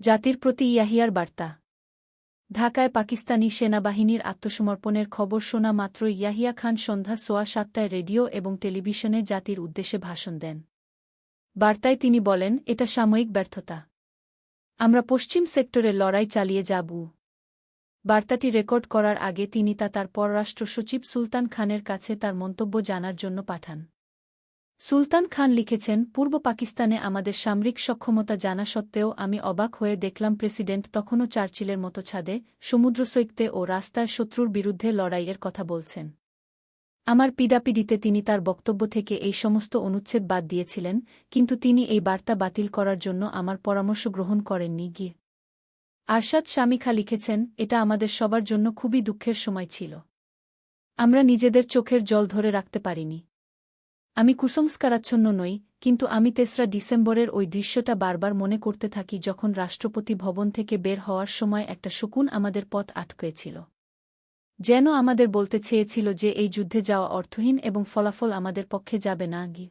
জাতির প্রতি ইয়াহিয়ার বার্তা। ঢাকায় পাকিস্তানি সেনাবাহিনীর আত্মসমর্পণের খবর শোনা মাত্র ইয়াহিয়া খান সন্ধ্যা ৭:১৫টায় রেডিও এবং টেলিভিশনে জাতির উদ্দেশ্যে ভাষণ দেন। বার্তায় তিনি বলেন, এটা সাময়িক ব্যর্থতা। আমরা পশ্চিম সেক্টরে লড়াই চালিয়ে যাব। বার্তাটি রেকর্ড করার আগে তিনি তার পররাষ্ট্র সচিব সুলতান খানের কাছে তার মন্তব্য জানার জন্য পাঠান। সুলতান খান লিখেছেন, পূর্ব পাকিস্তানে আমাদের সামরিক সক্ষমতা জানা সত্ত্বেও আমি অবাক হয়ে দেখলাম প্রেসিডেন্ট তখনও চার্চিলের মতো ছাদে, সমুদ্রসৈকতে ও রাস্তায় শত্রুর বিরুদ্ধে লড়াইয়ের কথা বলছেন। আমার পিডাপিডিতে তিনি তার বক্তব্য থেকে এই সমস্ত অনুচ্ছেদ বাদ দিয়েছিলেন, কিন্তু তিনি এই বার্তা বাতিল করার জন্য আমার পরামর্শ গ্রহণ করেননি গিয়ে। আরশাদ শামিখা লিখেছেন, এটা আমাদের সবার জন্য খুবই দুঃখের সময় ছিল। আমরা নিজেদের চোখের জল ধরে রাখতে পারিনি। আমি কুসংস্কারাচ্ছন্ন নই, কিন্তু আমি ৩রা ডিসেম্বরের ওই দৃশ্যটা বারবার মনে করতে থাকি যখন রাষ্ট্রপতি ভবন থেকে বের হওয়ার সময় একটা শকুন আমাদের পথ আটকেছিল। যেন আমাদের বলতে চেয়েছিল যে এই যুদ্ধে যাওয়া অর্থহীন এবং ফলাফল আমাদের পক্ষে যাবে না গিয়ে।